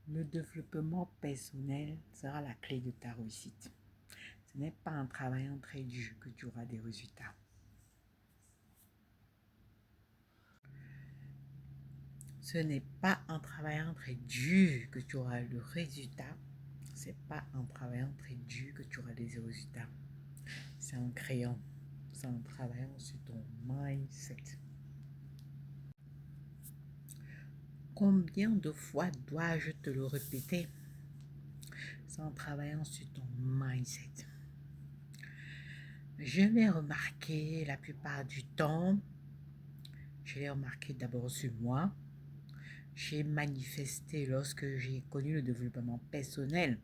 Le développement personnel sera la clé de ta réussite. Ce n'est pas en travaillant très dur que tu auras des résultats. Ce n'est pas en travaillant très dur que tu auras le résultat. C'est pas en travaillant très dur que tu auras des résultats. C'est en créant, c'est en travaillant sur ton mindset. Combien de fois dois-je te le répéter? C'est en travaillant sur ton mindset. Je l'ai remarqué la plupart du temps. Je l'ai remarqué d'abord sur moi. J'ai manifesté lorsque j'ai connu le développement personnel.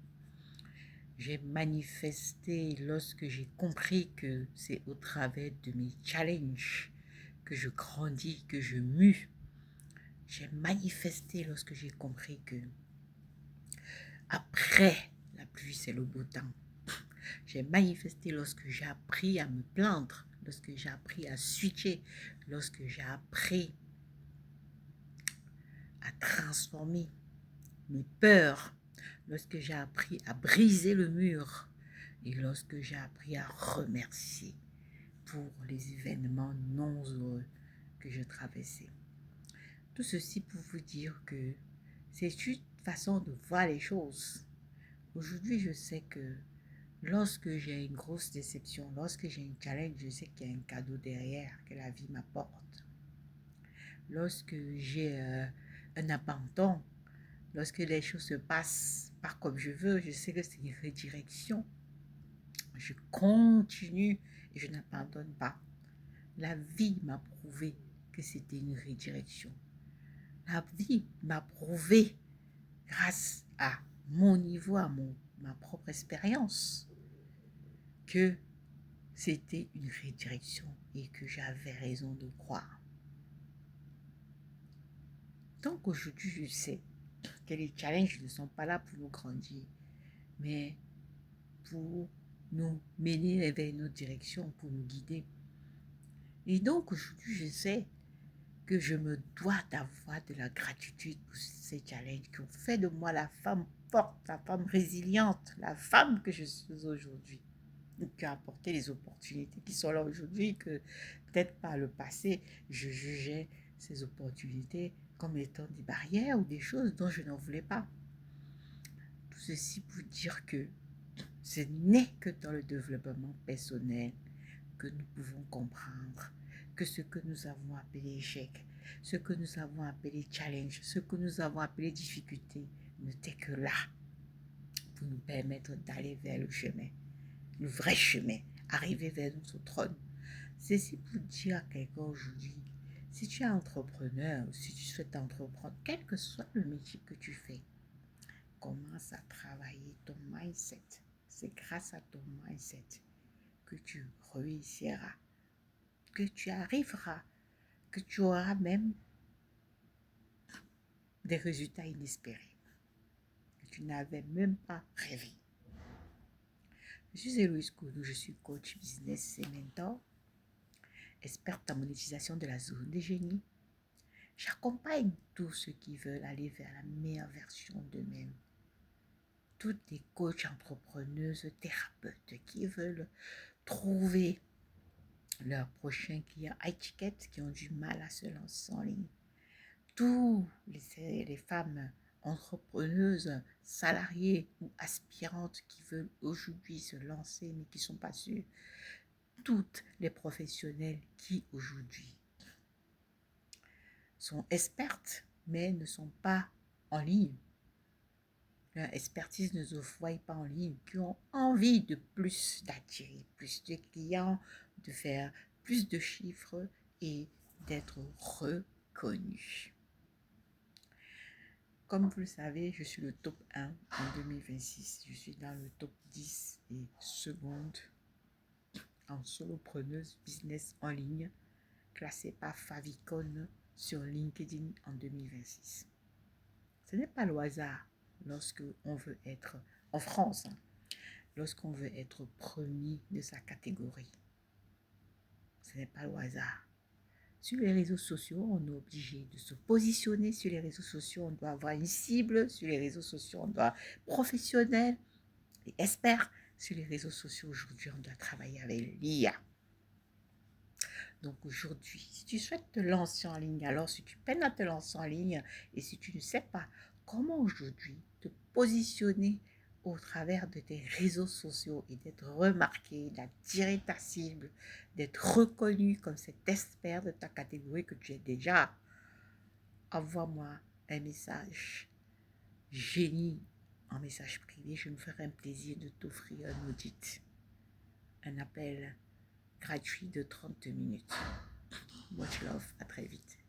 J'ai manifesté lorsque j'ai compris que c'est au travers de mes challenges que je grandis, que je mue. J'ai manifesté lorsque j'ai compris que après la pluie, c'est le beau temps. J'ai manifesté lorsque j'ai appris à me plaindre, lorsque j'ai appris à switcher, lorsque j'ai appris à transformer mes peurs, lorsque j'ai appris à briser le mur et lorsque j'ai appris à remercier pour les événements non heureux que je traversais. Tout ceci pour vous dire que c'est une façon de voir les choses. Aujourd'hui, je sais que lorsque j'ai une grosse déception, lorsque j'ai un challenge, je sais qu'il y a un cadeau derrière que la vie m'apporte. Lorsque j'ai un abandon, lorsque les choses se passent pas comme je veux, je sais que c'est une redirection. Je continue et je n'abandonne pas. La vie m'a prouvé que c'était une redirection. La vie m'a prouvé, grâce à mon niveau, à ma propre expérience, que c'était une redirection et que j'avais raison de croire. Donc aujourd'hui, je sais que les challenges ne sont pas là pour nous grandir, mais pour nous mener vers nos directions, pour nous guider. Et donc aujourd'hui, je sais que je me dois d'avoir de la gratitude pour ces challenges qui ont fait de moi la femme forte, la femme résiliente, la femme que je suis aujourd'hui, qui a apporté les opportunités qui sont là aujourd'hui, que peut-être par le passé, je jugeais ces opportunités comme étant des barrières ou des choses dont je n'en voulais pas. Tout ceci pour dire que ce n'est que dans le développement personnel que nous pouvons comprendre que ce que nous avons appelé échec, ce que nous avons appelé challenge, ce que nous avons appelé difficulté, n'était que là pour nous permettre d'aller vers le chemin, le vrai chemin, arriver vers notre trône. Ceci pour dire à quelqu'un aujourd'hui, si tu es entrepreneur, si tu souhaites entreprendre, quel que soit le métier que tu fais, commence à travailler ton mindset. C'est grâce à ton mindset que tu réussiras, que tu arriveras, que tu auras même des résultats inespérés, que tu n'avais même pas rêvé. Je suis Héloïse Koudou, je suis coach business et mentor, experte en monétisation de la zone des génies. J'accompagne tous ceux qui veulent aller vers la meilleure version d'eux-mêmes. Toutes les coachs entrepreneuses, thérapeutes qui veulent trouver leur prochain client high-ticket, qui ont du mal à se lancer en ligne. Tous les femmes entrepreneuses, salariées ou aspirantes qui veulent aujourd'hui se lancer mais qui ne sont pas sûres. Toutes les professionnels qui aujourd'hui sont expertes mais ne sont pas en ligne. Leur expertise ne se voit pas en ligne, qui ont envie de plus, d'attirer plus de clients, de faire plus de chiffres et d'être reconnus. Comme vous le savez, je suis le top 1 en 2026. Je suis dans le top 10 et seconde en solopreneuse business en ligne, classée par Favicon sur LinkedIn en 2026. Ce n'est pas le hasard lorsque on veut être en France, lorsqu'on veut être premier de sa catégorie. Ce n'est pas le hasard. Sur les réseaux sociaux, on est obligé de se positionner. Sur les réseaux sociaux, on doit avoir une cible. Sur les réseaux sociaux, on doit être professionnel et expert. Sur les réseaux sociaux, aujourd'hui, on doit travailler avec l'IA. Donc aujourd'hui, si tu souhaites te lancer en ligne, alors si tu peines à te lancer en ligne et si tu ne sais pas comment aujourd'hui te positionner au travers de tes réseaux sociaux et d'être remarqué, d'attirer ta cible, d'être reconnu comme cet expert de ta catégorie que tu es déjà, envoie-moi un message génie en message privé. Je me ferai un plaisir de t'offrir un audit, un appel gratuit de 30 minutes. Much love, à très vite.